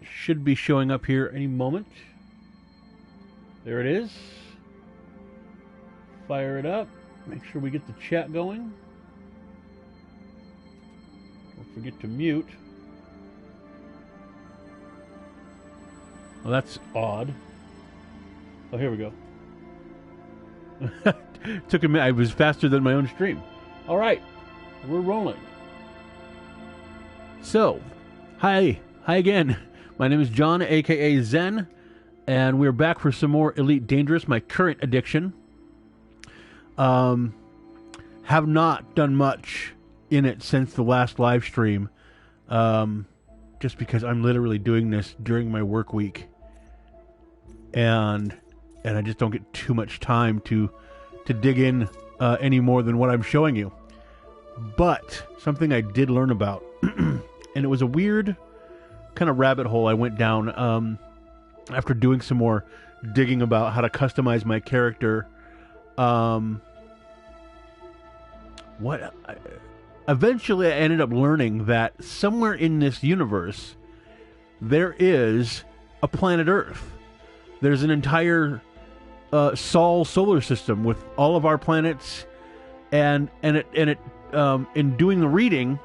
should be showing up here any moment. There it is. Fire it up. Make sure we get the chat going. Don't forget to mute. Well, that's odd. Oh, here we go. Took a minute. I was faster than my own stream. All right, we're rolling. So, hi again. My name is John, aka Zen, and we're back for some more Elite Dangerous, my current addiction. Have not done much in it since the last live stream, just because I'm literally doing this during my work week, and I just don't get too much time to dig in any more than what I'm showing you. But something I did learn about, and it was a weird kind of rabbit hole I went down after doing some more digging about how to customize my character. Eventually I ended up learning that somewhere in this universe there is a planet Earth. There's an entire Sol solar system with all of our planets, and in doing the reading,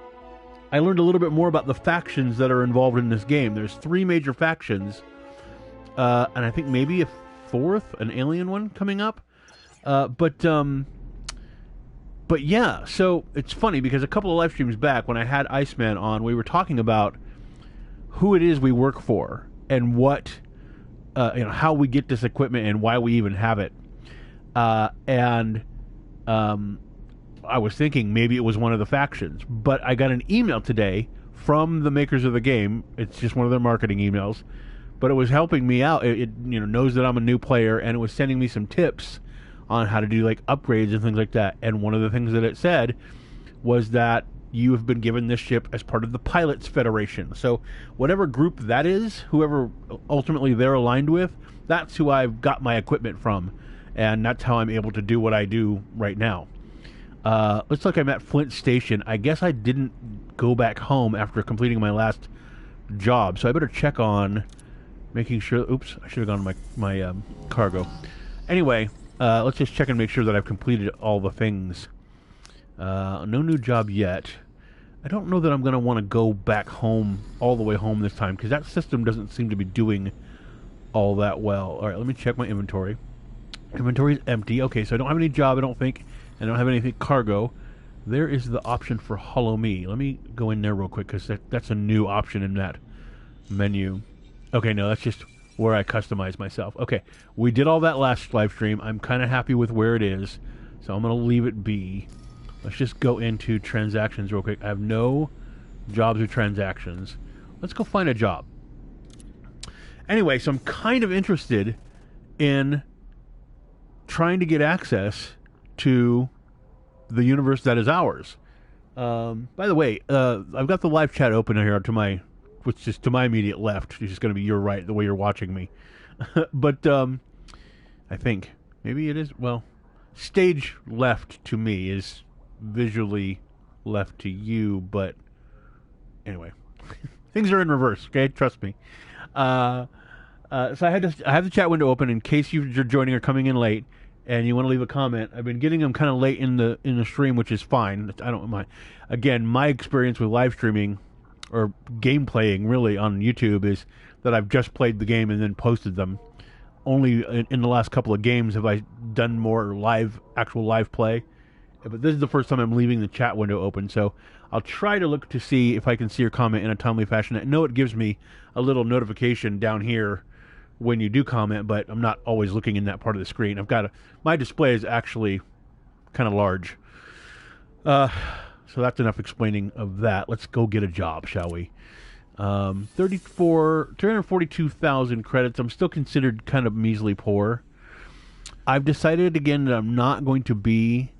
I learned a little bit more about the factions that are involved in this game. There's 3 major factions, and I think maybe a 4th, an alien one coming up. But yeah, so it's funny because a couple of live streams back when I had Iceman on, we were talking about who it is we work for and what, how we get this equipment and why we even have it. And I was thinking maybe it was one of the factions, but I got an email today from the makers of the game. It's just one of their marketing emails, but it was helping me out. It knows that I'm a new player, and it was sending me some tips on how to do like upgrades and things like that. And one of the things that it said was that you have been given this ship as part of the Pilots Federation. So whatever group that is, whoever ultimately they're aligned with, that's who I've got my equipment from, and that's how I'm able to do what I do right now. Looks like I'm at Flint Station. I guess I didn't go back home after completing my last job, so I better check on making sure... Oops, I should have gone to my cargo. Anyway, let's just check and make sure that I've completed all the things. No new job yet. I don't know that I'm going to want to go back home, all the way home this time, because that system doesn't seem to be doing all that well. All right, let me check my inventory. Inventory is empty. Okay, so I don't have any job, I don't think. I don't have anything cargo. There is the option for Hollow Me. Let me go in there real quick, because that's a new option in that menu. Okay, no, that's just where I customize myself. Okay, we did all that last live stream. I'm kind of happy with where it is, so I'm going to leave it be. Let's just go into transactions real quick. I have no jobs or transactions. Let's go find a job. Anyway, so I'm kind of interested in trying to get access to the universe that is ours. By the way, I've got the live chat open here which is to my immediate left, which is going to be your right, the way you're watching me. But I think maybe it is. Well, stage left to me is visually left to you, but anyway, things are in reverse. Okay, trust me. So I have the chat window open in case you're joining or coming in late and you want to leave a comment. I've been getting them kind of late in the stream, which is fine. I don't mind. Again, my experience with live streaming or game playing really on YouTube is that I've just played the game and then posted them. Only in the last couple of games have I done more actual live play. But this is the first time I'm leaving the chat window open, so I'll try to look to see if I can see your comment in a timely fashion. I know it gives me a little notification down here when you do comment, but I'm not always looking in that part of the screen. My display is actually kind of large. So that's enough explaining of that. Let's go get a job, shall we? 342,000 credits. I'm still considered kind of measly poor. I've decided again that I'm not going to be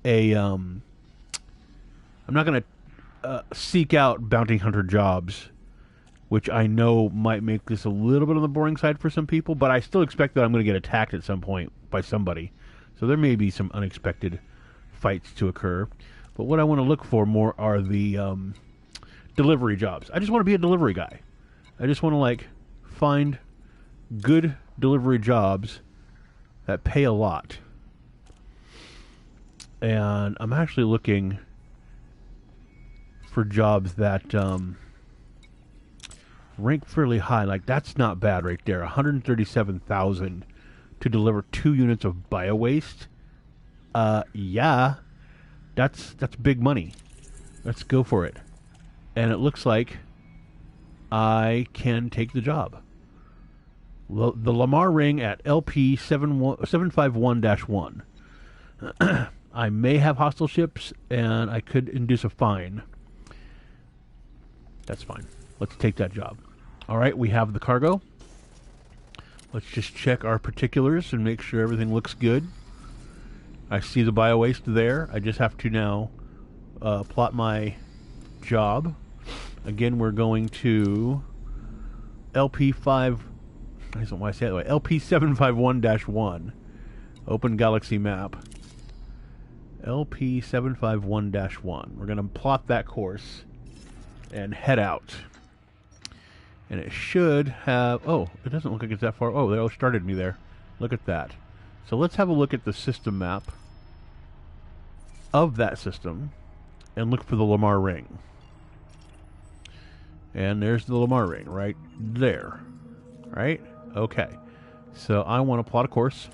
I'm not going to seek out bounty hunter jobs, which I know might make this a little bit on the boring side for some people, but I still expect that I'm going to get attacked at some point by somebody. So there may be some unexpected fights to occur. But what I want to look for more are the delivery jobs. I just want to be a delivery guy. I just want to, like, find good delivery jobs that pay a lot. And I'm actually looking for jobs that rank fairly high. Like, that's not bad right there. 137,000 to deliver 2 units of bio-waste. Yeah, that's big money. Let's go for it. And it looks like I can take the job. The Lamar ring at LP 751-1. I may have hostile ships, and I could induce a fine. That's fine. Let's take that job. All right, we have the cargo. Let's just check our particulars and make sure everything looks good. I see the bio-waste there. I just have to now plot my job. Again, we're going to LP5... I don't know why I say it that way. LP 751-1. Open galaxy map. LP 751-1. We're going to plot that course and head out. And it should have... Oh, it doesn't look like it's that far. Oh, they started me there. Look at that. So let's have a look at the system map of that system and look for the Lamar ring. And there's the Lamar ring right there. Right? Okay. So I want to plot a course.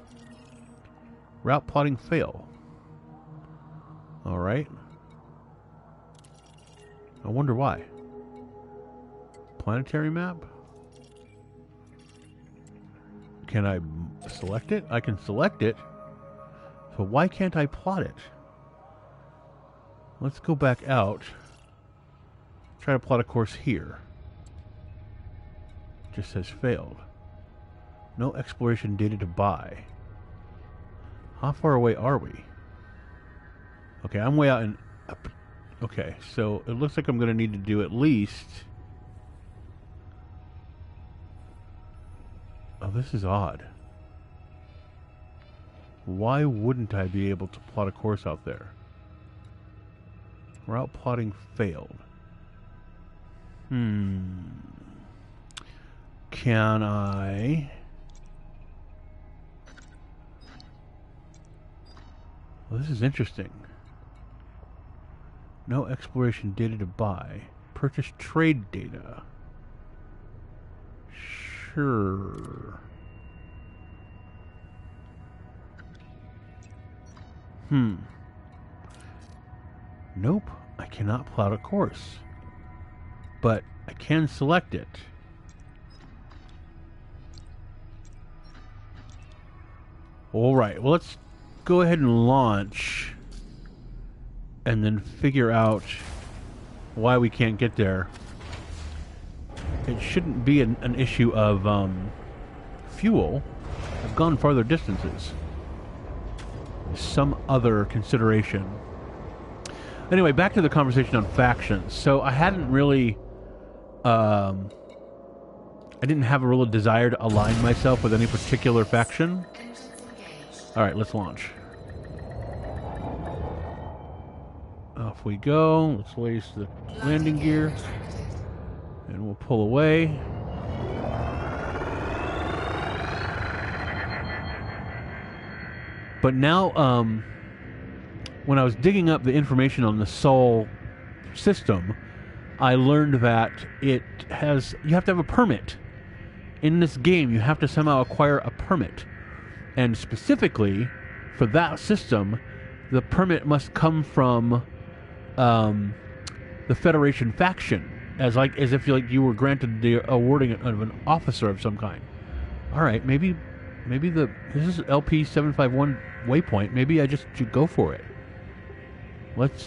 Route plotting fail. Alright. I wonder why. Planetary map? Can I select it? I can select it. So why can't I plot it? Let's go back out. Try to plot a course here. It just says failed. No exploration data to buy. How far away are we? Okay, I'm way out in... Okay, so it looks like I'm going to need to do at least... Oh, this is odd. Why wouldn't I be able to plot a course out there? Route plotting failed. Can I... Well, this is interesting. No exploration data to buy. Purchase trade data. Sure. Nope. I cannot plot a course. But I can select it. Alright, well, let's go ahead and launch and then figure out why we can't get there. It shouldn't be an issue of fuel. I've gone farther distances. Some other consideration. Anyway, back to the conversation on factions. So I hadn't really... I didn't have a real desire to align myself with any particular faction. Alright, let's launch. Off we go. Let's lace the landing gear. And we'll pull away. But now, when I was digging up the information on the Sol system, I learned that you have to have a permit. In this game, you have to somehow acquire a permit. And specifically, for that system, the permit must come from the Federation faction. As if you were granted the awarding of an officer of some kind. Alright, maybe this is LP 751 waypoint. Maybe I just should go for it. Let's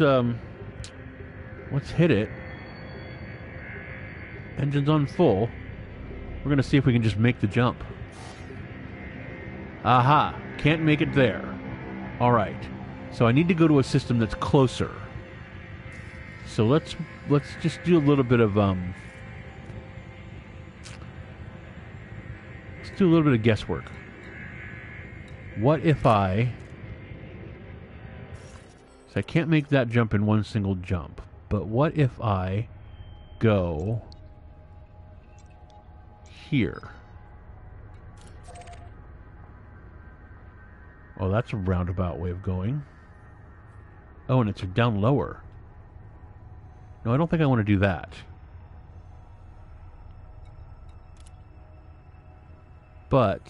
hit it. Engines on full. We're gonna see if we can just make the jump. Aha! Can't make it there. Alright. So I need to go to a system that's closer. So let's just do a little bit of guesswork. What if so I can't make that jump in one single jump, but what if I go here. Oh, that's a roundabout way of going. Oh, and it's down lower. No, I don't think I want to do that. But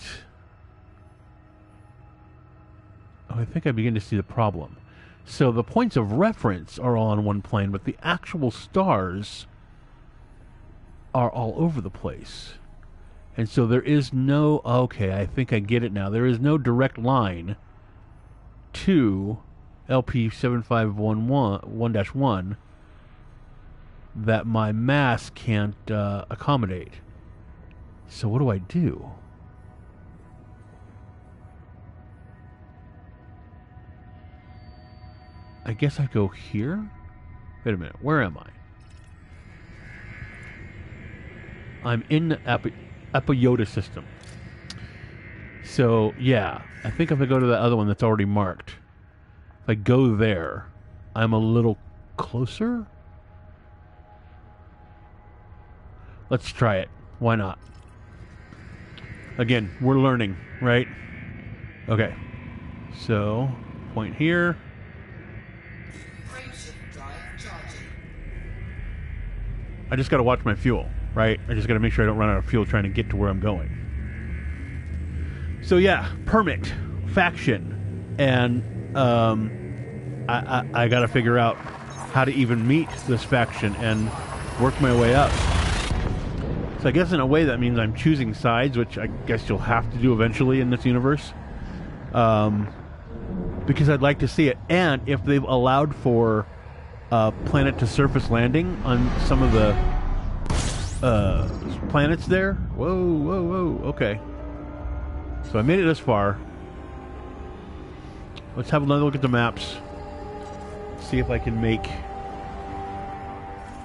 oh, I think I begin to see the problem. So the points of reference are all on one plane, but the actual stars are all over the place. And so there is no... Okay, I think I get it now. There is no direct line to LP7511-1 that my mass can't accommodate. So what do I do? I guess I go here? Wait a minute, where am I? I'm in the Apoyota system. So, yeah, I think if I go to the other one that's already marked, if I go there, I'm a little closer? Let's try it. Why not? Again, we're learning, right? Okay. So, point here. I just got to watch my fuel, right? I just got to make sure I don't run out of fuel trying to get to where I'm going. So yeah, permit, faction, and I got to figure out how to even meet this faction and work my way up. So I guess in a way that means I'm choosing sides, which I guess you'll have to do eventually in this universe, because I'd like to see it. And if they've allowed for planet-to-surface landing on some of the planets there. Whoa, whoa, whoa. Okay. So I made it this far. Let's have another look at the maps. See if I can make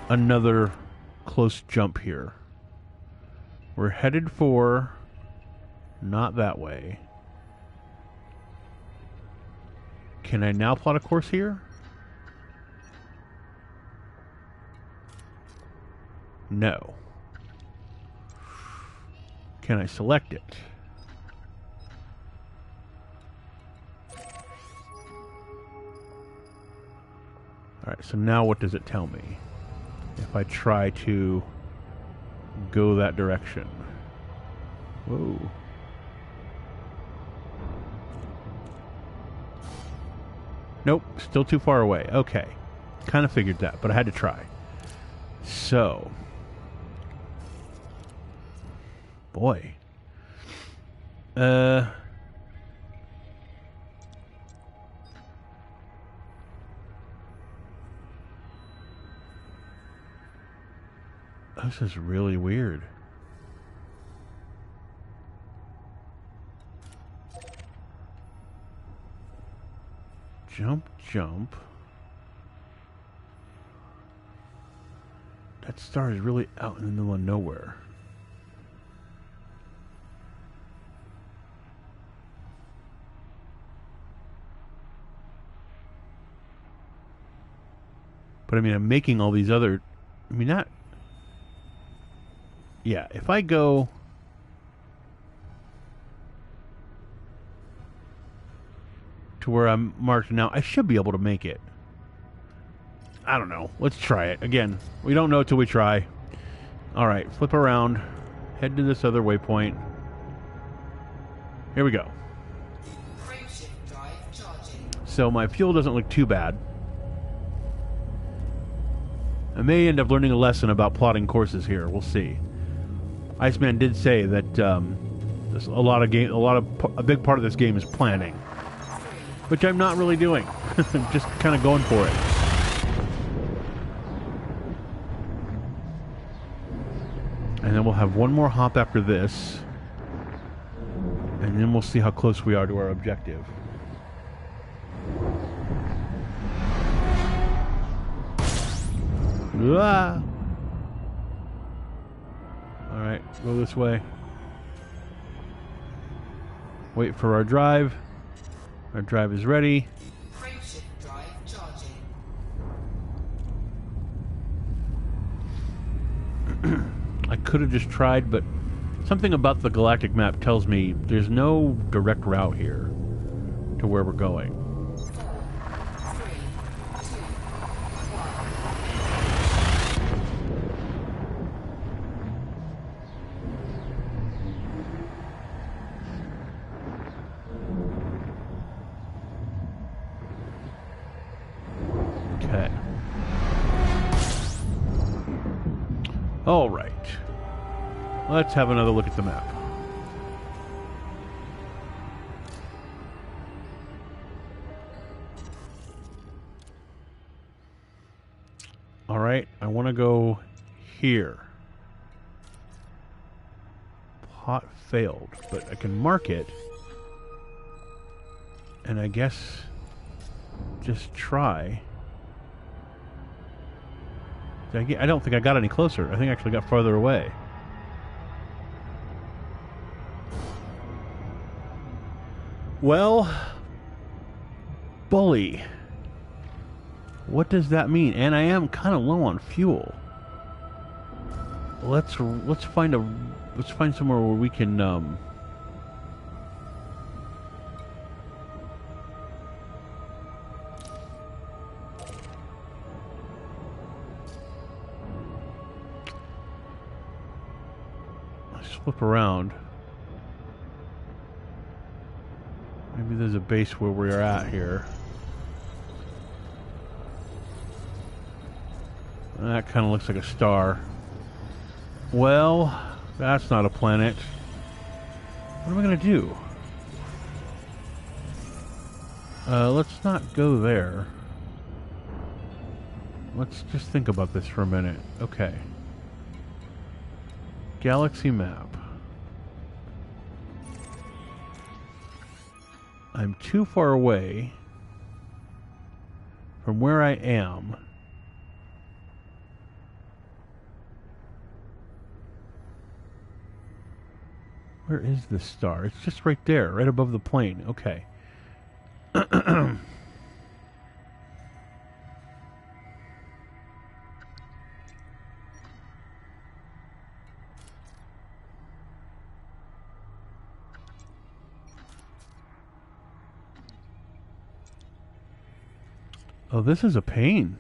another close jump here. We're headed for... not that way. Can I now plot a course here? No. Can I select it? Alright, so now what does it tell me? If I try to go that direction. Whoa. Nope, still too far away. Okay. Kind of figured that, but I had to try. So... boy. This is really weird. Jump, jump. That star is really out in the middle of nowhere. But I mean, I'm making all these other... I mean, not... yeah, if I go... to where I'm marked now, I should be able to make it. I don't know. Let's try it. Again, we don't know till we try. Alright, flip around. Head to this other waypoint. Here we go. So my fuel doesn't look too bad. I may end up learning a lesson about plotting courses here. We'll see. Iceman did say that a big part of this game is planning, which I'm not really doing. I'm just kind of going for it. And then we'll have one more hop after this, and then we'll see how close we are to our objective. Ah! Alright, go this way. Wait for our drive. Our drive is ready. Frameshift drive charging. I could have just tried, but Something about the galactic map tells me there's no direct route here to where we're going. 4, 3, 2, 1. Okay. All right. Let's have another look at the map. All right, I want to go here. Plot failed, but I can mark it. And I guess just try. I don't think I got any closer. I think I actually got farther away. Well, bully. What does that mean? And I am kind of low on fuel. Let's find somewhere where we can let's flip around. Maybe there's a base where we're at here. That kind of looks like a star. Well, that's not a planet. What am I going to do? Let's not go there. Let's just think about this for a minute. Okay. Galaxy map. I'm too far away from where I am. Where is this star? It's just right there, right above the plane. Okay. Oh, this is a pain.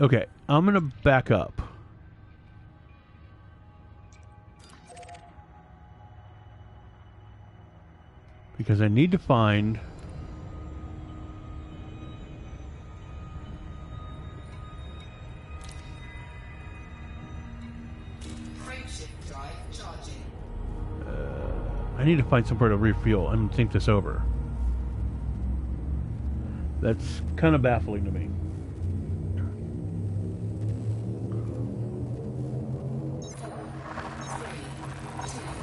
Okay, I'm gonna back up. Because I need to find... Frameshift drive charging. I need to find somewhere to refuel and think this over. That's kind of baffling to me.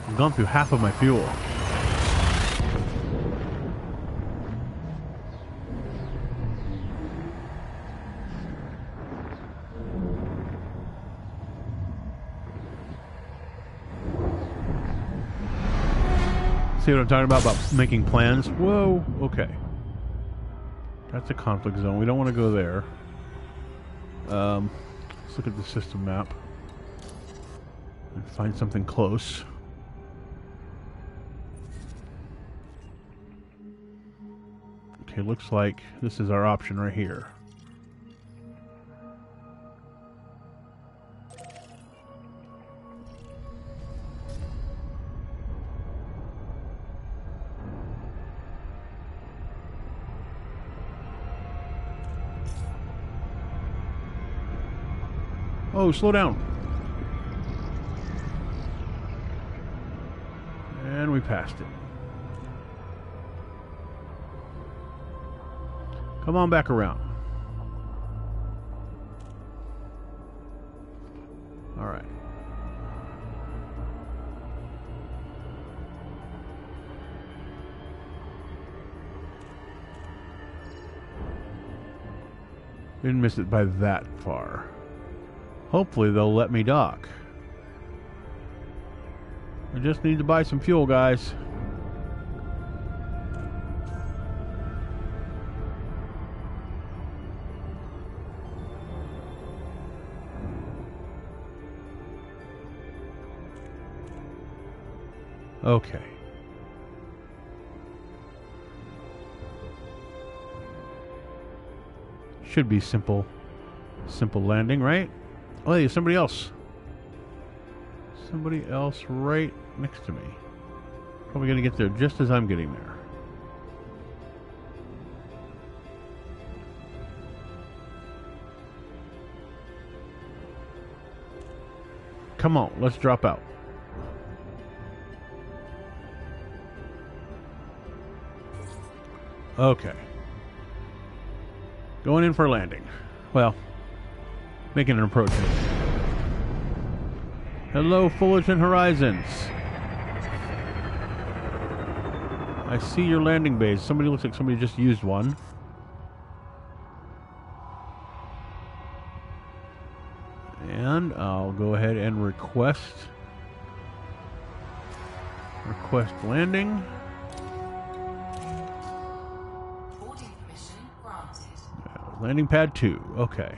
I've gone through half of my fuel. See what I'm talking about making plans? Whoa, okay. That's a conflict zone. We don't want to go there. Let's look at the system map and find something close. Okay, looks like this is our option right here. Oh, slow down. And we passed it. Come on back around. All right. Didn't miss it by that far. Hopefully they'll let me dock. I just need to buy some fuel, guys. Okay. Should be simple landing, right? Oh, there's somebody else. Somebody else right next to me. Probably gonna get there just as I'm getting there. Come on, let's drop out. Okay. Going in for a landing. Well, making an approach. Hello, Fullerton Horizons. I see your landing base. Somebody looks like somebody just used one. And I'll go ahead and request landing. Boarding permission granted. Landing pad 2. Okay.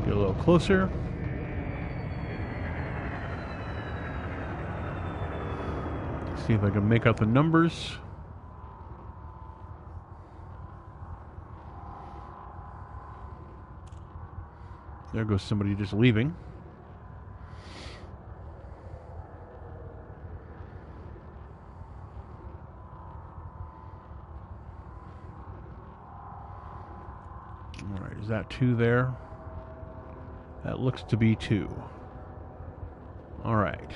Get a little closer. See if I can make out the numbers. There goes somebody just leaving. All right, is that 2 there? That looks to be 2. All right.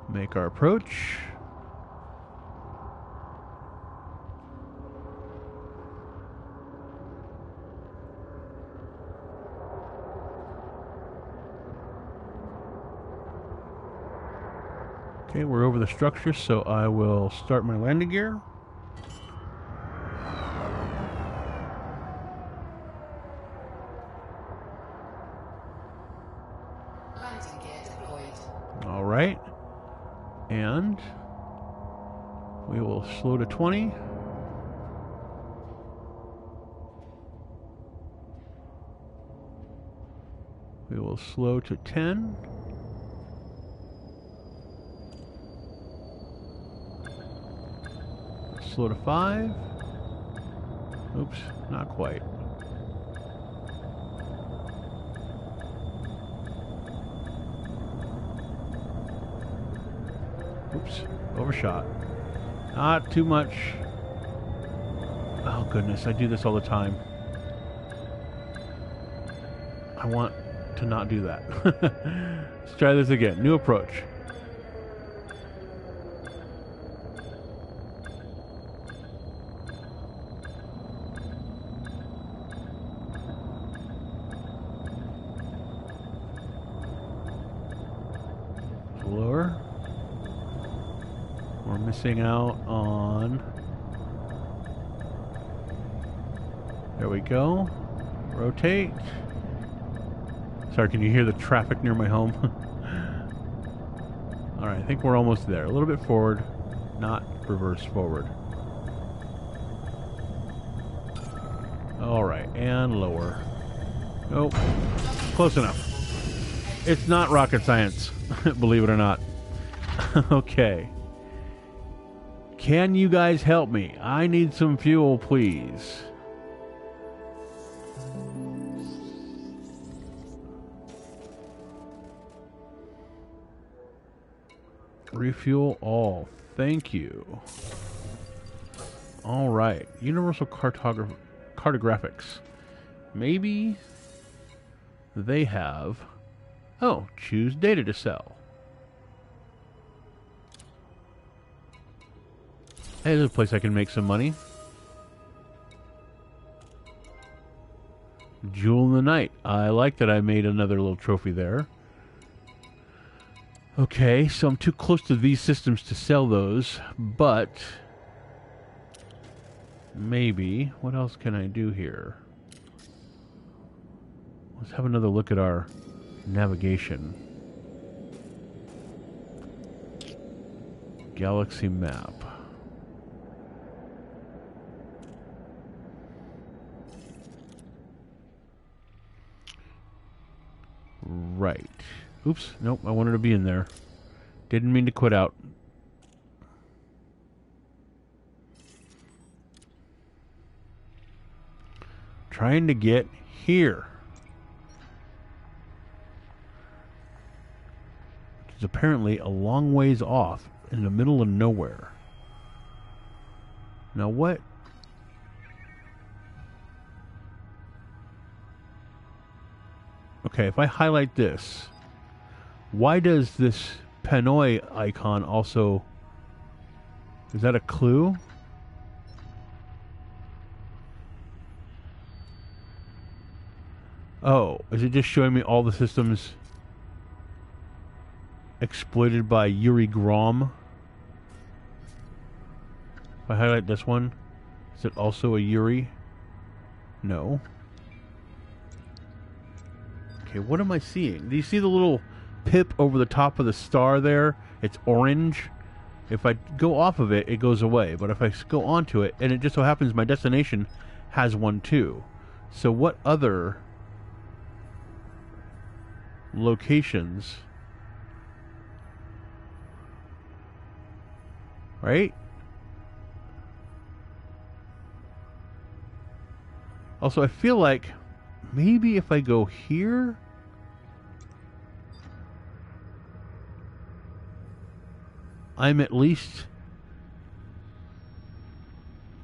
Make our approach. Okay, we're over the structure, so I will start my landing gear. Landing gear deployed. All right. And we will slow to 20. We will slow to 10. Slow to 5. Oops, not quite. Oops, overshot. Not too much. Oh goodness, I do this all the time. I want to not do that. Let's try this again. New approach. Lower. We're missing out on... There we go. Rotate. Sorry, can you hear the traffic near my home? Alright, I think we're almost there. A little bit forward, not reverse forward. Alright, and lower. Nope. Close enough. It's not rocket science, believe it or not. Okay. Can you guys help me? I need some fuel, please. Refuel all. Thank you. All right. Universal cartographics. Maybe they have... Oh, choose data to sell. Hey, there's a place I can make some money. Jewel in the Night. I like that I made another little trophy there. Okay, so I'm too close to these systems to sell those, but maybe. What else can I do here? Let's have another look at our navigation. Galaxy map. right. Oops, nope, I wanted to be in there. Didn't mean to quit out. Trying to get here. Which is apparently a long ways off in the middle of nowhere. Now what? Okay, if I highlight this, why does this Panoy icon also... Is that a clue? Oh, is it just showing me all the systems exploited by Yuri Grom? If I highlight this one, is it also a Yuri? No. Okay, what am I seeing? Do you see the little pip over the top of the star there? It's orange. If I go off of it, it goes away. But if I go onto it, and it just so happens my destination has one too. So what other locations, right? Also, I feel like maybe if I go here, I'm at least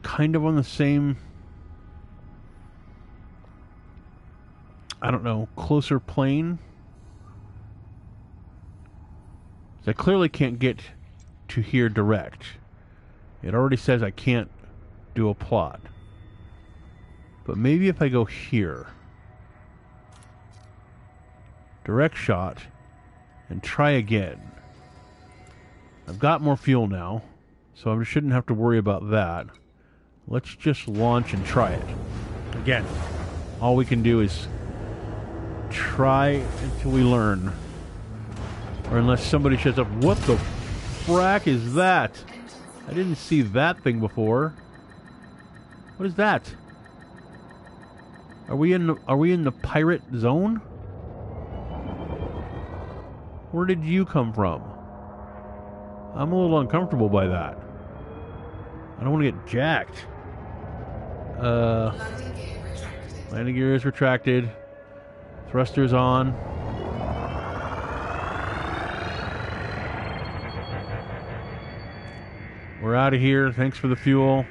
kind of on the same, I don't know, closer plane. I clearly can't get to here direct. It already says I can't do a plot. But maybe if I go here, direct shot, and try again. I've got more fuel now, so I shouldn't have to worry about that. Let's just launch and try it. Again, all we can do is try until we learn. Or unless somebody shows up. What the frack is that? I didn't see that thing before. What is that? Are we in the pirate zone? Where did you come from? I'm a little uncomfortable by that. I don't want to get jacked. Landing gear is retracted. Thrusters on. We're out of here. Thanks for the fuel.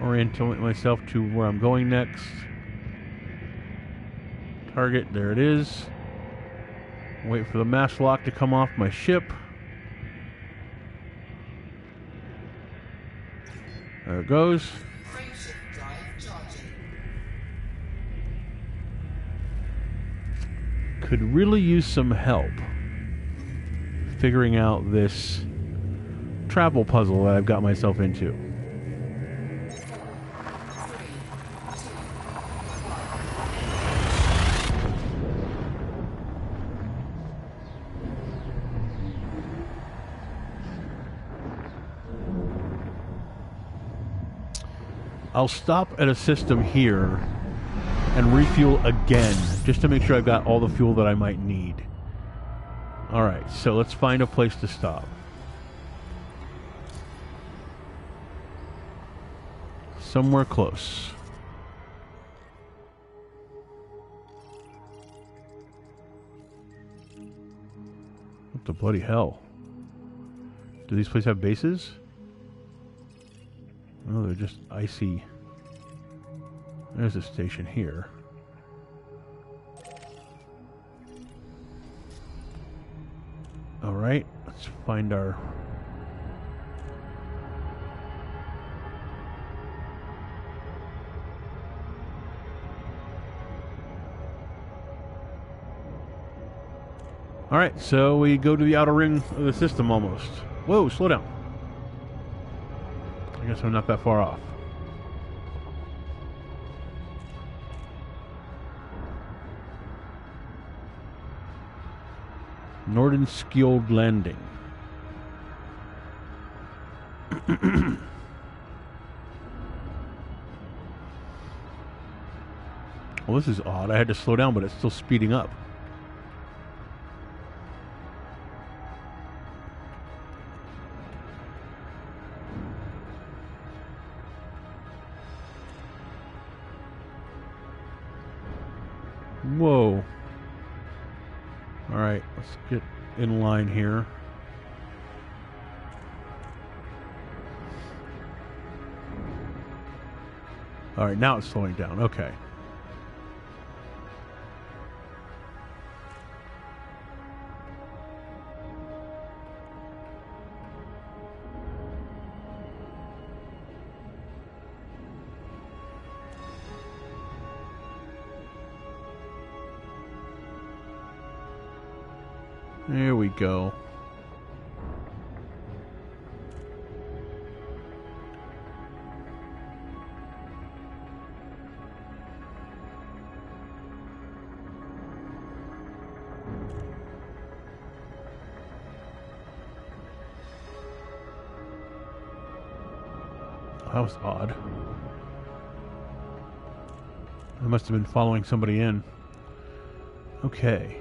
Orientate myself to where I'm going next. Target, there it is. Wait for the mass lock to come off my ship. There it goes. Could really use some help figuring out this travel puzzle that I've got myself into. I'll stop at a system here and refuel again, just to make sure I've got all the fuel that I might need. Alright, so let's find a place to stop. Somewhere close. What the bloody hell? Do these places have bases? Oh, they're just icy. There's a station here. Alright, let's find our... Alright, so we go to the outer ring of the system almost. Whoa, slow down. I guess I'm not that far off. Nordenskjold Landing. Well, this is odd. I had to slow down, but it's still speeding up. Whoa. Alright, let's get in line here. Alright, now it's slowing down. Okay. There we go. That was odd. I must have been following somebody in. Okay.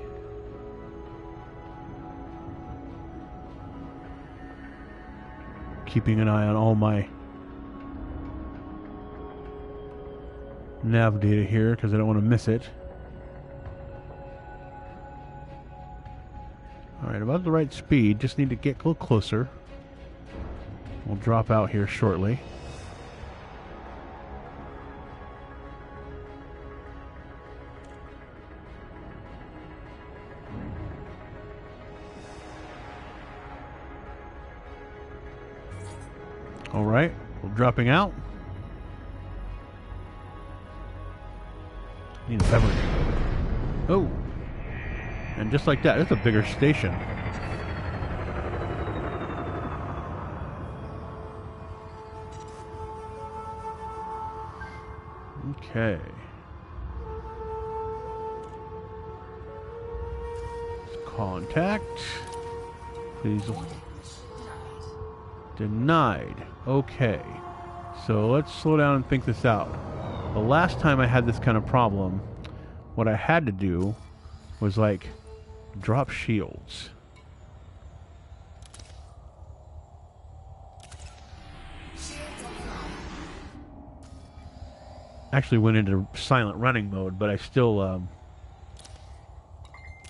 Keeping an eye on all my nav data here because I don't want to miss it. Alright, about the right speed. Just need to get a little closer. We'll drop out here shortly. Alright, we're dropping out. Need a beverage. Oh! And just like that, it's a bigger station. Okay. Contact. Please. Denied. Okay. So let's slow down and think this out. The last time I had this kind of problem, what I had to do was like drop shields. Actually went into silent running mode, but I still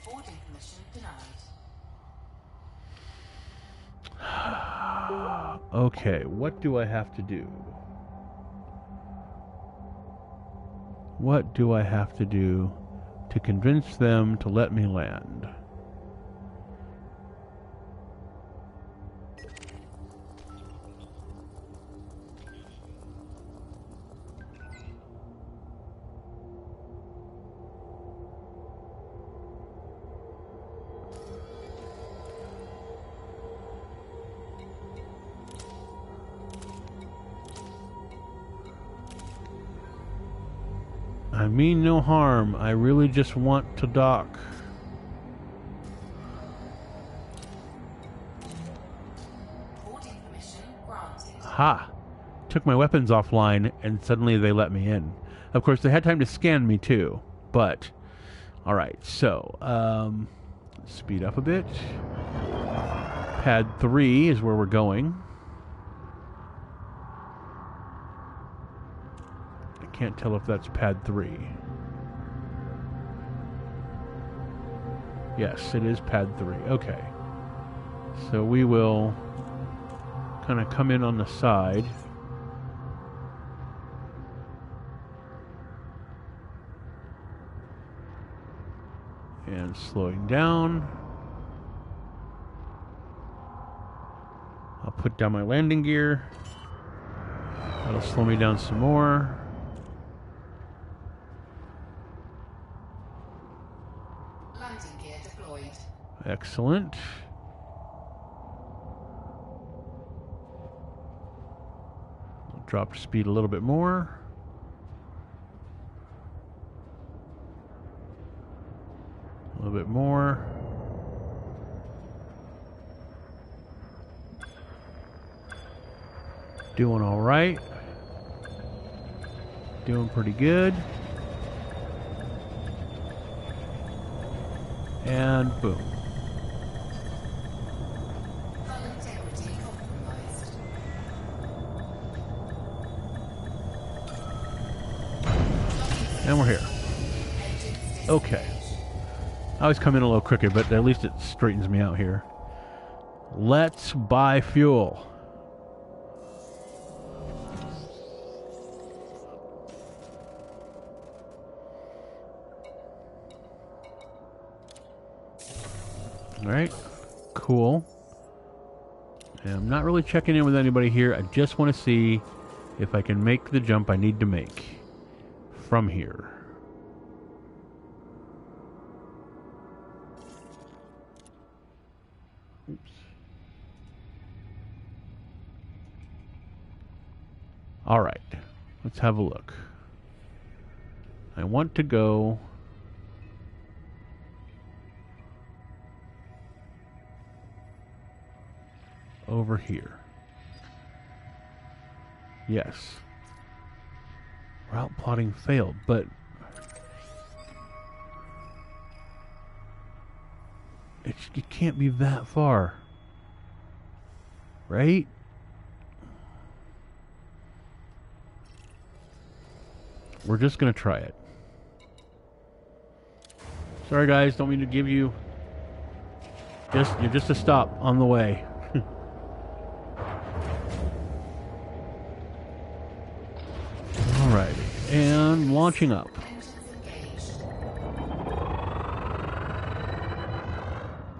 Boarding permission denied. okay, what do I have to do? What do I have to do to convince them to let me land? I mean no harm. I really just want to dock. Boarding permission granted. Ha! Took my weapons offline and suddenly they let me in. Of course, they had time to scan me too. But, alright, so, speed up a bit. Pad 3 is where we're going. Can't tell if that's pad 3. Yes, it is pad 3. Okay. So we will kind of come in on the side. And slowing down. I'll put down my landing gear. That'll slow me down some more. Landing gear deployed. Excellent. I'll drop speed a little bit more. A little bit more. Doing all right. Doing pretty good. And boom. Hull integrity compromised. And we're here. Engines Okay. I always come in a little crooked, but at least it straightens me out here. Let's buy fuel. Alright. Cool. And I'm not really checking in with anybody here. I just want to see if I can make the jump I need to make from here. Oops. Alright. Let's have a look. I want to go over here. Yes. Route plotting failed, but it can't be that far. Right? We're just gonna try it. Sorry guys, don't mean to give you you're just a stop on the way. Alrighty, and launching up.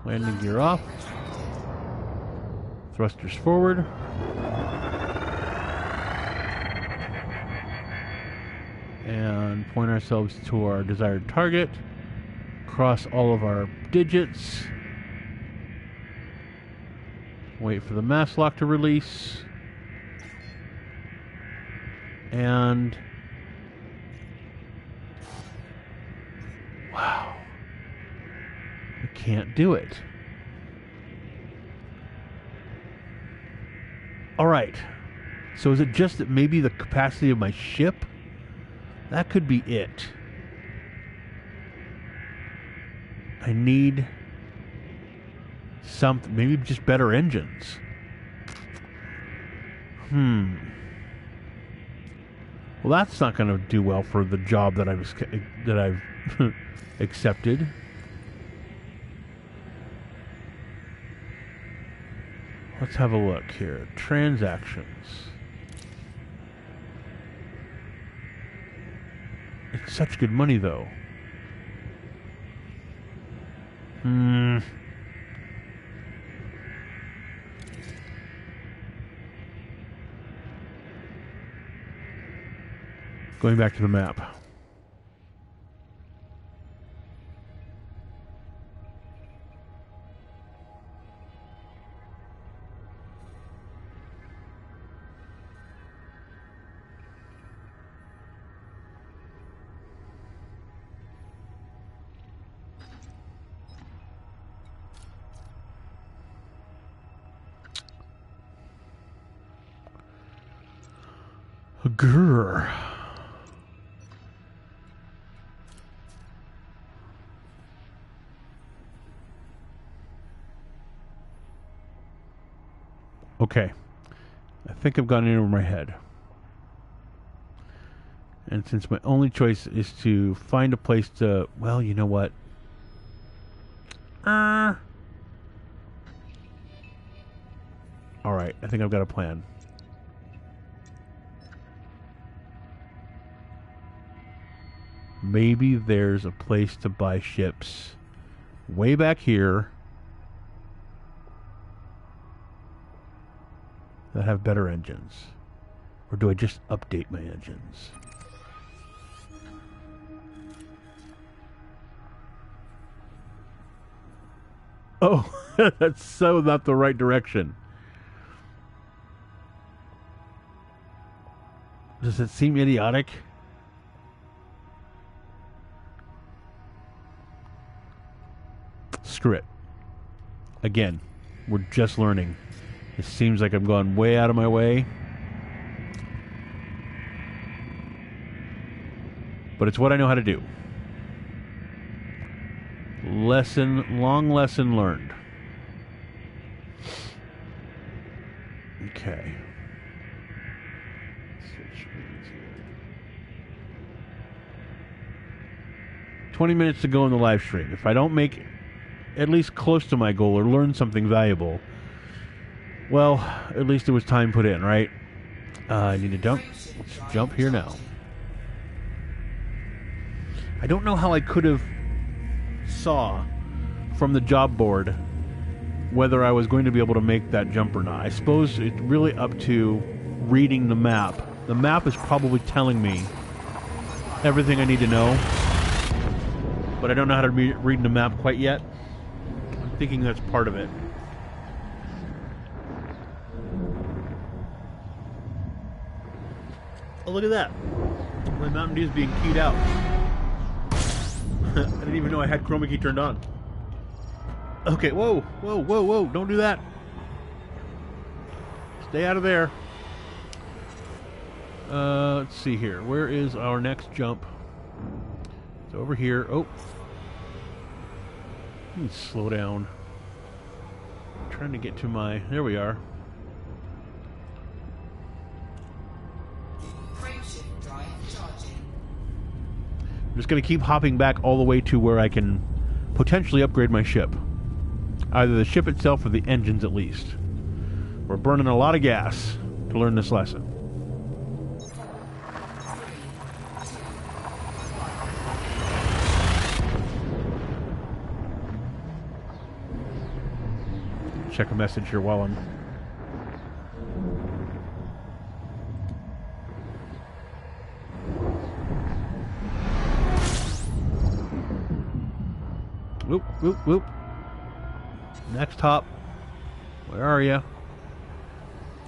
Landing gear off. Thrusters forward. And point ourselves to our desired target. Cross all of our digits. Wait for the mass lock to release. And wow, I can't do it. All right, so is it just that maybe the capacity of my ship? That could be it. I need something, maybe just better engines. Well, that's not going to do well for the job that I've accepted. Let's have a look here. Transactions. It's such good money, though. Going back to the map. Grrr. Okay. I think I've gotten in over my head. And since my only choice is to find a place to... Well, you know what? Alright, I think I've got a plan. Maybe there's a place to buy ships way back here that have better engines. Or do I just update my engines? Oh, that's so not the right direction. Does it seem idiotic? Screw it. Again, we're just learning. It seems like I'm going way out of my way. But it's what I know how to do. Long lesson learned. Okay. Switch screens here. 20 minutes to go in the live stream. If I don't make at least close to my goal or learn something valuable, well, at least it was time put in, right? I need to jump. Let's jump here now. I don't know how I could have saw from the job board whether I was going to be able to make that jump or not. I suppose it's really up to reading the map. The map is probably telling me everything I need to know, but I don't know how to read the map quite yet. I'm thinking that's part of it. Oh, look at that. My Mountain Dew is being keyed out. I didn't even know I had chroma key turned on. Okay, whoa, don't do that. Stay out of there. Let's see here. Where is our next jump? It's over here. Oh. Let me slow down. I'm trying to get to my... There we are. I'm just going to keep hopping back all the way to where I can potentially upgrade my ship. Either the ship itself or the engines at least. We're burning a lot of gas to learn this lesson. Check a message here while I'm... Whoop, whoop, whoop. Next hop. Where are you?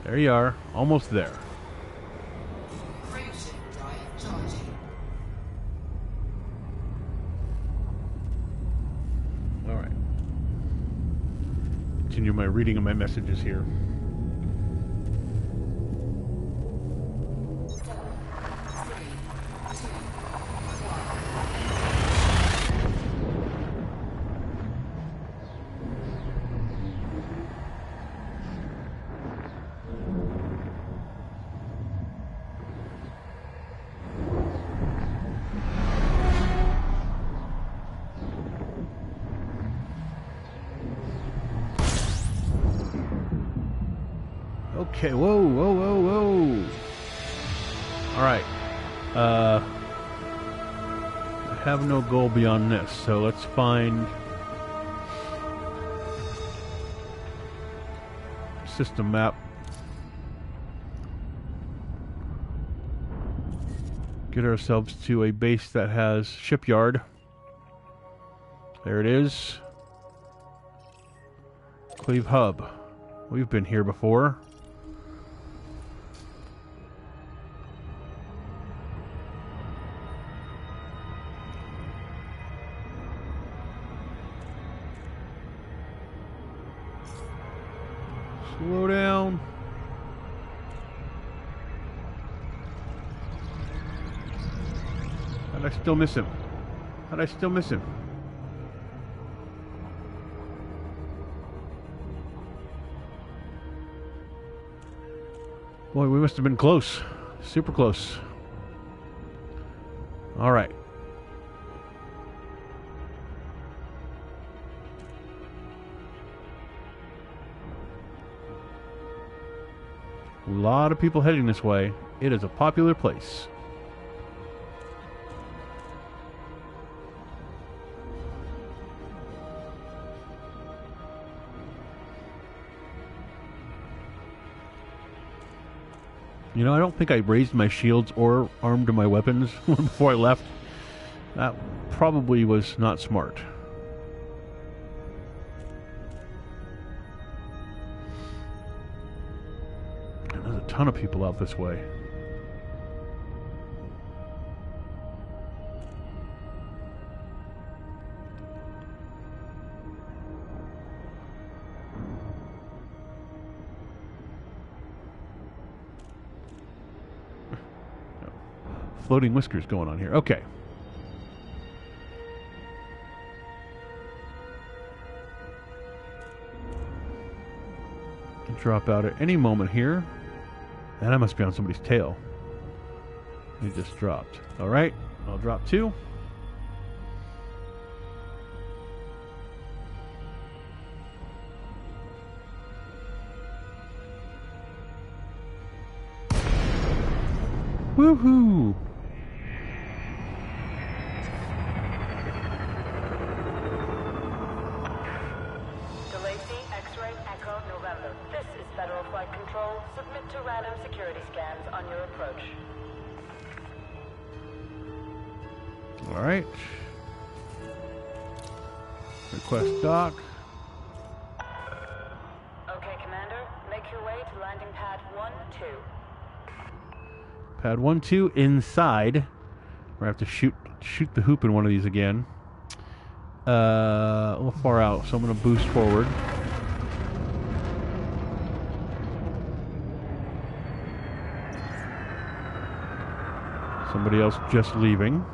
There you are. Almost there. Alright. Continue my reading of my messages here. Okay, whoa. Alright. I have no goal beyond this, so let's find system map. Get ourselves to a base that has shipyard. There it is. Cleve Hub. We've been here before. Slow down. How'd I still miss him? Boy, we must have been close. Super close. All right. A lot of people heading this way. It is a popular place. You know, I don't think I raised my shields or armed my weapons before I left. That probably was not smart. And there's a ton of people out this way. Floating whiskers going on here. Okay. drop out at any moment here. And I must be on somebody's tail. He just dropped. Alright, I'll drop 2. Woohoo! Delacey, X-Ray, Echo, November. This is Federal Flight Control. Submit to random security scans on your approach. Alright. Request dock. Okay, Commander. Make your way to landing pad 1-2. Pad 1-2 inside. We're gonna have to shoot the hoop in one of these again. A little far out, so I'm gonna boost forward. Somebody else just leaving.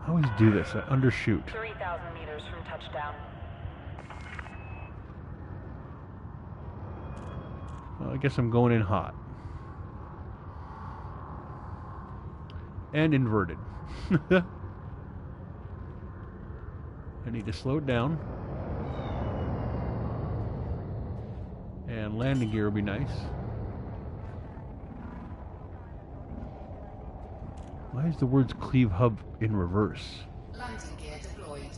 I always do this. I undershoot. 3,000 meters from touchdown. Well, I guess I'm going in hot. And inverted. I need to slow it down. And landing gear would be nice. Why is the words cleave hub in reverse? Landing gear deployed.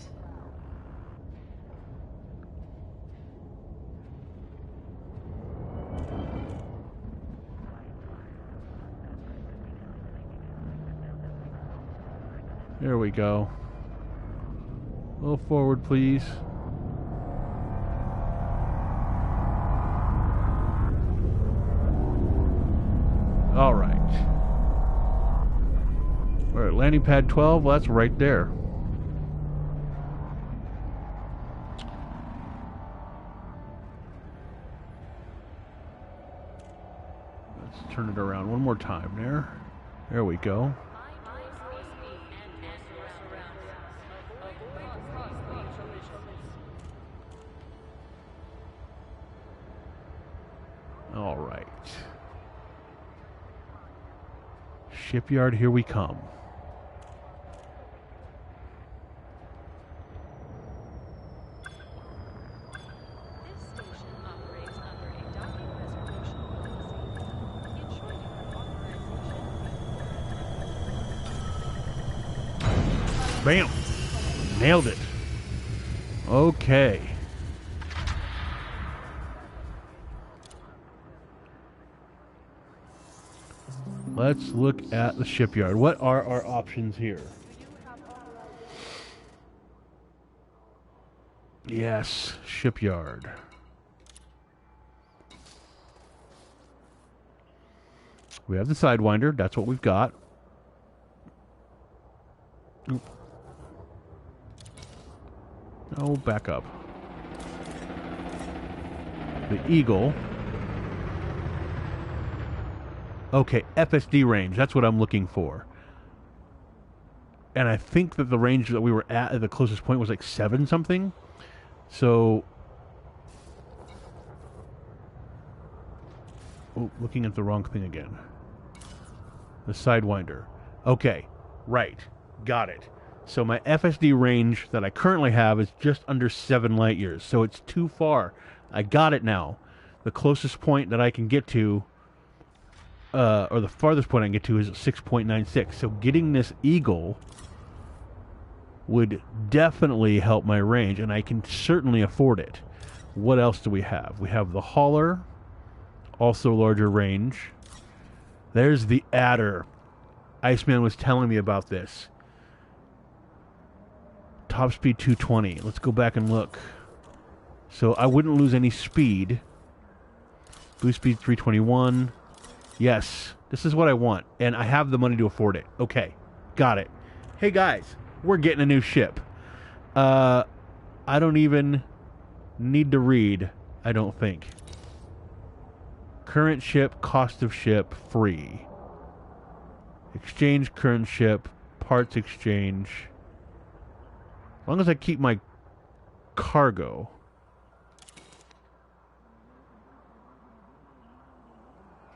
There we go. A little forward, please. All right. We're at landing pad 12. Well, that's right there. Let's turn it around one more time there. There we go. All right. Shipyard, here we come. This station operates under a docking reservation policy, ensuring authorization. Bam! Nailed it. Okay. Let's look at the shipyard. What are our options here? Yes, shipyard. We have the Sidewinder. That's what we've got. Oop. Oh, back up. The Eagle. Okay, FSD range. That's what I'm looking for. And I think that the range that we were at the closest point was like 7 something. So... Oh, looking at the wrong thing again. The Sidewinder. Okay, right. Got it. So my FSD range that I currently have is just under 7 light years. So it's too far. I got it now. The closest point that I can get to... or the farthest point I can get to is 6.96. So getting this Eagle would definitely help my range, and I can certainly afford it. What else do we have? We have the Hauler, also larger range. There's the Adder. Iceman was telling me about this. Top speed 220. Let's go back and look. So I wouldn't lose any speed. Boost speed 321. Yes, this is what I want, and I have the money to afford it. Okay, got it. Hey guys, we're getting a new ship. I don't even need to read, I don't think. Current ship, cost of ship, free. Exchange current ship, parts exchange. As long as I keep my cargo.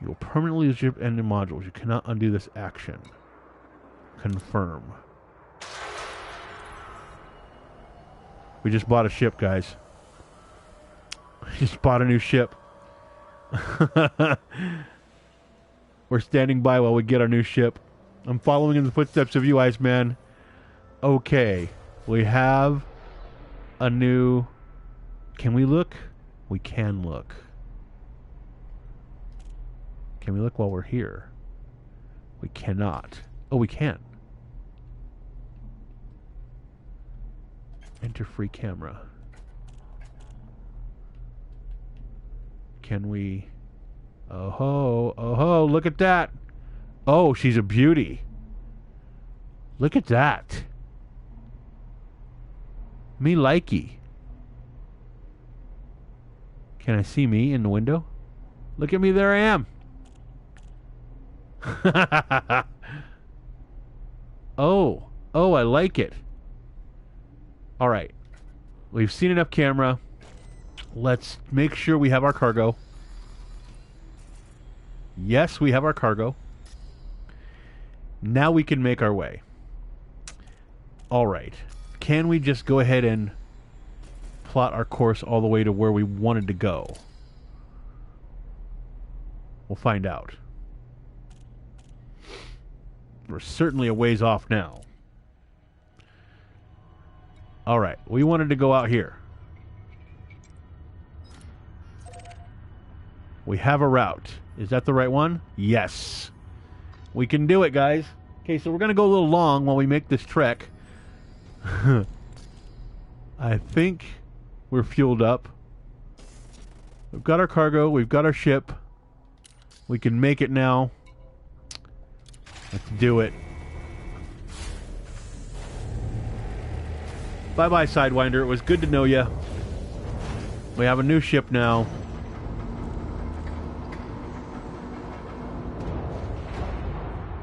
You will permanently lose ship engine modules. You cannot undo this action. Confirm. We just bought a ship, guys. We just bought a new ship. We're standing by while we get our new ship. I'm following in the footsteps of you, Iceman. Okay. We have a new... Can we look? We can look. Can we look while we're here? We cannot. Oh, we can. Enter free camera. Can we... Oh ho, oh ho, look at that. Oh, she's a beauty. Look at that. Me likey. Can I see me in the window? Look at me, there I am. Oh, I like it. All right. We've seen enough camera. Let's make sure we have our cargo. Yes, we have our cargo. Now we can make our way. All right. Can we just go ahead and plot our course all the way to where we wanted to go? We'll find out. We're certainly a ways off now. All right. We wanted to go out here. We have a route. Is that the right one? Yes. We can do it, guys. Okay, so we're going to go a little long while we make this trek. I think we're fueled up. We've got our cargo. We've got our ship. We can make it now. Let's do it. Bye-bye, Sidewinder. It was good to know you. We have a new ship now.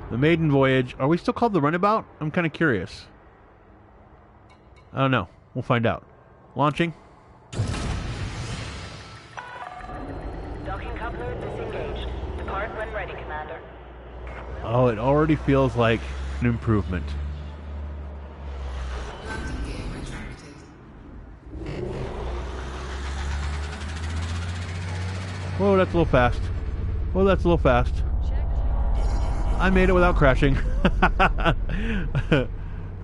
The maiden voyage. Are we still called the Runabout? I'm kind of curious. I don't know. We'll find out. Launching. Docking coupler disengaged. Depart when ready, Commander. Oh, it already feels like an improvement. Landing gear retracted. Whoa, that's a little fast. Whoa, that's a little fast. Checked. I made it without crashing.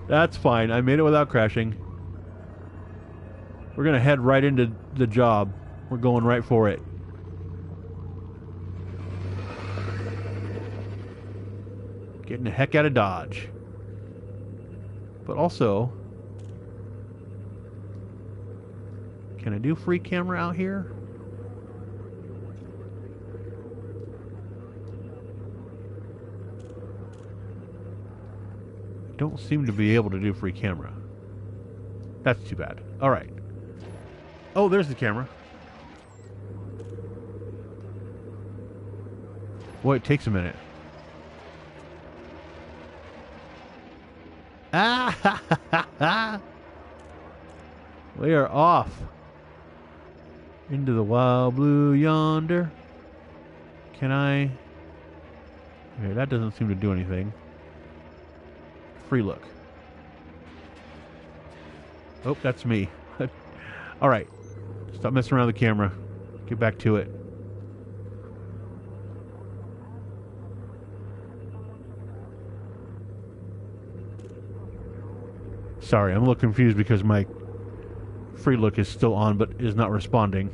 That's fine. I made it without crashing. We're going to head right into the job. We're going right for it. Getting the heck out of Dodge. But also... Can I do free camera out here? Don't seem to be able to do free camera. That's too bad. All right. Oh, there's the camera. Boy, it takes a minute. Ah, ha, ha, ha, ha. We are off into the wild blue yonder. Can I? Okay, that doesn't seem to do anything. Free look. Oh, that's me. All right. Stop messing around with the camera. Get back to it. Sorry, I'm a little confused because my free look is still on but is not responding.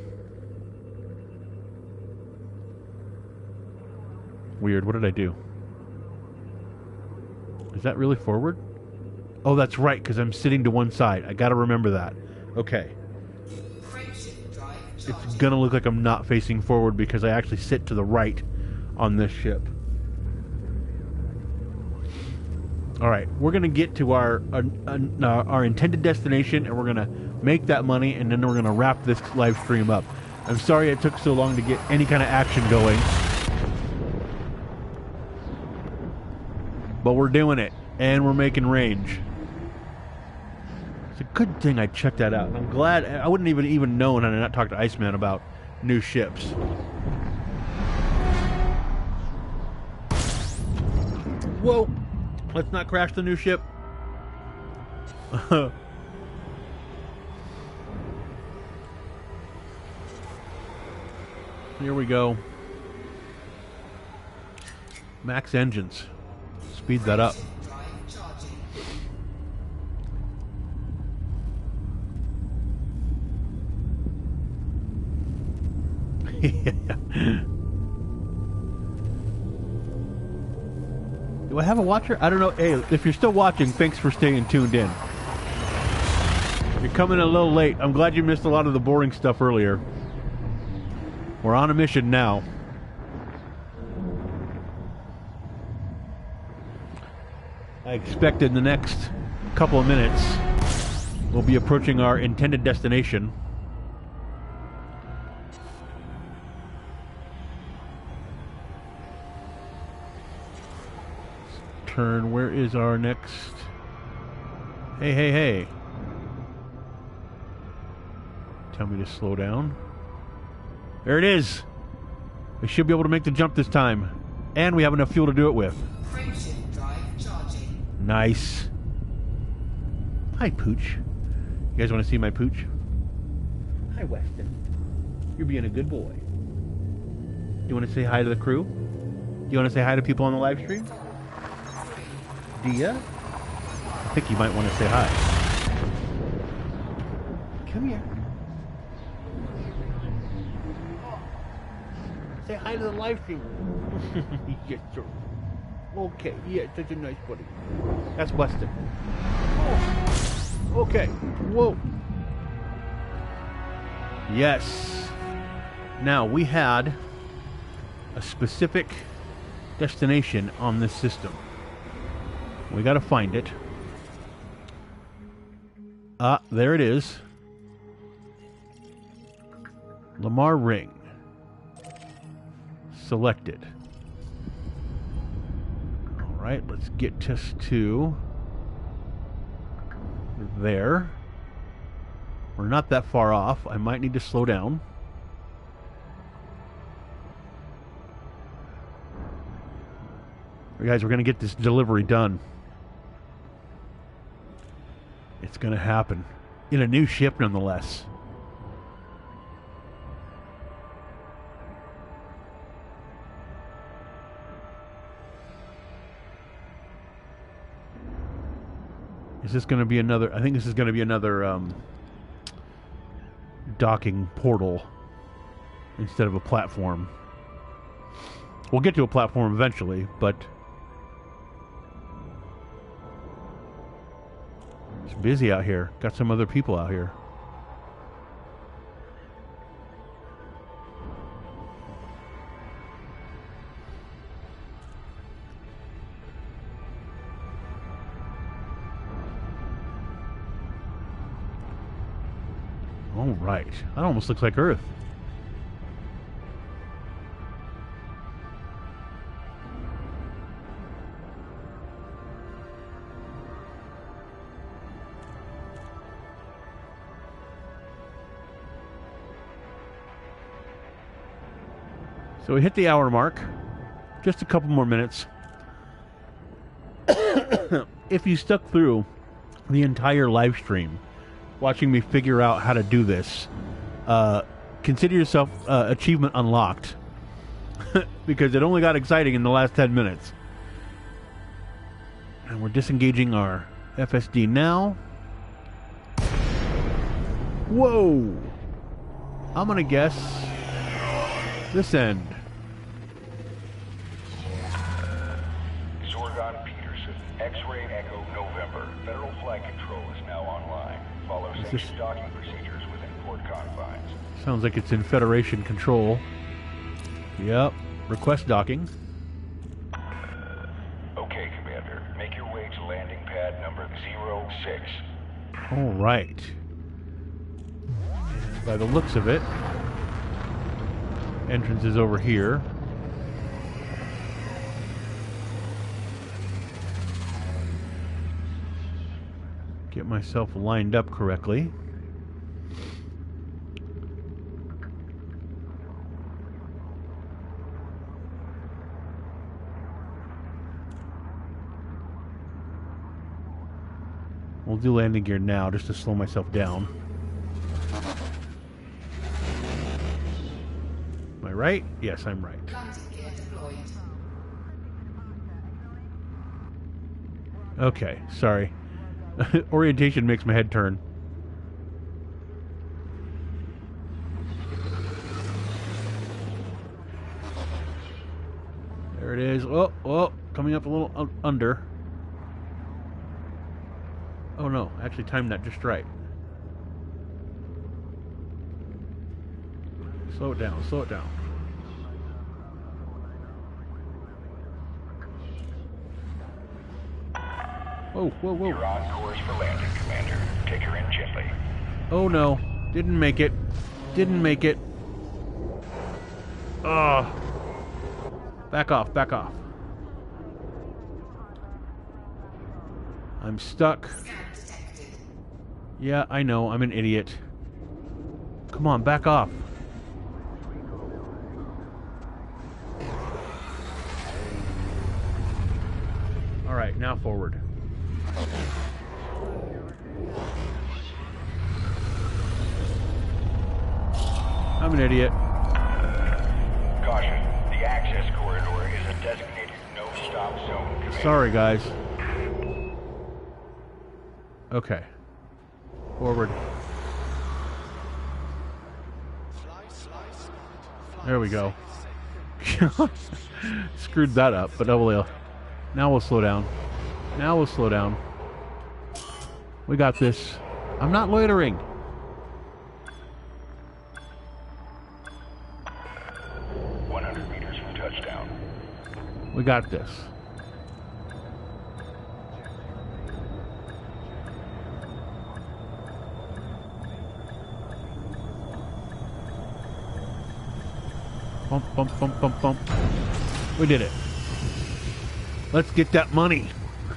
Weird. What did I do? Is that really forward? Oh, that's right, because I'm sitting to one side. I gotta remember that. Okay. Frameshift drive It's charged. gonna look like I'm not facing forward because I actually sit to the right on this ship. Alright, we're gonna get to our intended destination and we're gonna make that money and then we're gonna wrap this live stream up. I'm sorry it took so long to get any kind of action going. But we're doing it, and we're making range. It's a good thing I checked that out. I'm glad. I wouldn't even known had I not talked to Iceman about new ships. Whoa! Let's not crash the new ship. Here we go. Max engines. Speed that up. Drive charging. Do I have a watcher? I don't know. Hey, if you're still watching, thanks for staying tuned in. You're coming a little late. I'm glad you missed a lot of the boring stuff earlier. We're on a mission now. I expect in the next couple of minutes we'll be approaching our intended destination. Turn. Where is our next? Hey, hey, hey. Tell me to slow down. There it is. We should be able to make the jump this time. And we have enough fuel to do it with. Frameshift drive charging. Nice. Hi, Pooch. You guys want to see my Pooch? Hi, Weston. You're being a good boy. Do you want to say hi to the crew? Do you want to say hi to people on the live stream? Do ya? I think you might want to say hi. Come here. Say hi to the live stream. Yes, sir. Okay, yeah, such a nice buddy. That's Weston. Oh. Okay. Whoa. Yes. Now, we had a specific destination on this system. We gotta find it. Ah, there it is. Lamar Ring. Selected. Alright, let's get just to there. We're not that far off. I might need to slow down. Guys, we're going to get this delivery done. It's going to happen. In a new ship, nonetheless. Is this going to be another... I think this is going to be another docking portal instead of a platform. We'll get to a platform eventually, but... it's busy out here. Got some other people out here. All right. That almost looks like Earth. So we hit the hour mark. Just a couple more minutes. If you stuck through the entire live stream, watching me figure out how to do this, consider yourself achievement unlocked. Because it only got exciting in the last 10 minutes. And we're disengaging our FSD now. Whoa! I'm gonna guess this end. Zorgon Peterson, X-Ray Echo November. Federal flight control is now online. Follow sanctioned docking procedures within port confines. Sounds like it's in Federation control. Yep. Request docking. Okay, Commander. Make your way to landing pad number 06. All right. And by the looks of it, Entrance is over here. Get myself lined up correctly. We'll do landing gear now just to slow myself down. Am I right? Yes, I'm right. Landing gear deployed. Okay, sorry. Orientation makes my head turn. There it is. Oh, oh, coming up a little under. Oh no, actually timed that just right. Slow it down, slow it down. Whoa, whoa, whoa. You're on course for landing, Commander. Take her in gently. Oh no, didn't make it. Didn't make it. Ugh. Back off, back off. I'm stuck. Scan detected. Yeah, I know, I'm an idiot. Come on, back off. Alright, now forward. I'm an idiot. Caution. The access corridor is a designated no-stop zone, Commander. Sorry, guys. Okay. Forward. There we go. Screwed that up, but oh well. Now we'll slow down. Now we'll slow down. We got this. I'm not loitering. 100 meters from touchdown. We got this. Bump, bump, bump, bump, bump. We did it. Let's get that money.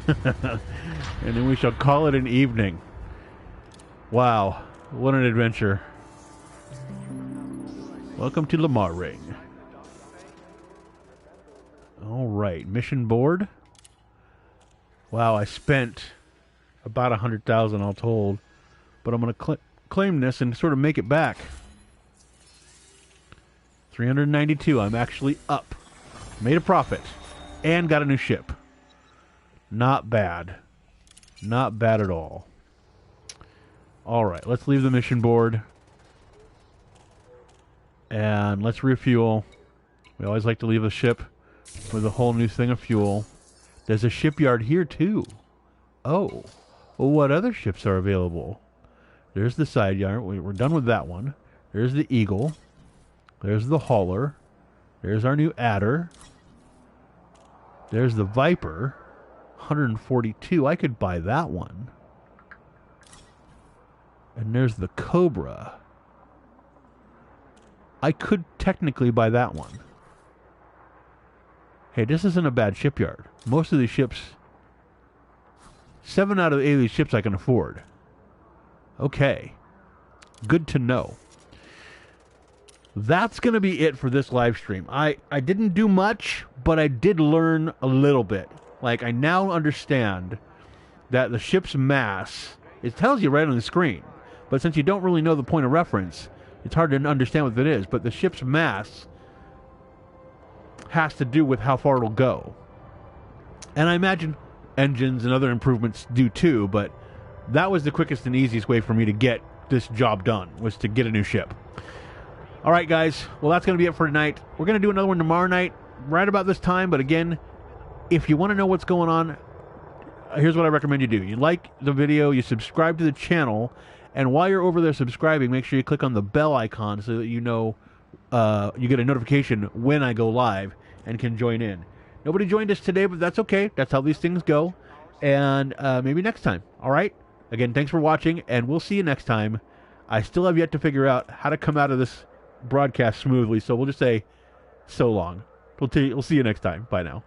And then we shall call it an evening. Wow. What an adventure. Welcome to Lamar Ring. Alright, mission board. Wow, I spent about 100,000 all told. But I'm going to claim this and sort of make it back. 392. I'm actually up. Made a profit. And got a new ship. Not bad. Not bad at all. Alright, let's leave the mission board. And let's refuel. We always like to leave a ship with a whole new thing of fuel. There's a shipyard here too. Oh. Well, what other ships are available? There's the side yard. We're done with that one. There's the Eagle. There's the Hauler. There's our new Adder. There's the Viper. 142. I could buy that one. And there's the Cobra. I could technically buy that one. Hey, this isn't a bad shipyard. Most of these ships... 7 out of 8 of these ships I can afford. Okay. Good to know. That's going to be it for this live stream. I didn't do much, but I did learn a little bit. Like, I now understand that the ship's mass, it tells you right on the screen. But since you don't really know the point of reference, it's hard to understand what it is. But the ship's mass has to do with how far it'll go. And I imagine engines and other improvements do too, but that was the quickest and easiest way for me to get this job done, was to get a new ship. All right, guys. Well, that's going to be it for tonight. We're going to do another one tomorrow night, right about this time. But again, if you want to know what's going on, here's what I recommend you do. You like the video, you subscribe to the channel, and while you're over there subscribing, make sure you click on the bell icon so that you know you get a notification when I go live and can join in. Nobody joined us today, but that's okay. That's how these things go. And maybe next time. All right? Again, thanks for watching, and we'll see you next time. I still have yet to figure out how to come out of this broadcast smoothly, so we'll just say so long. We'll see you next time. Bye now.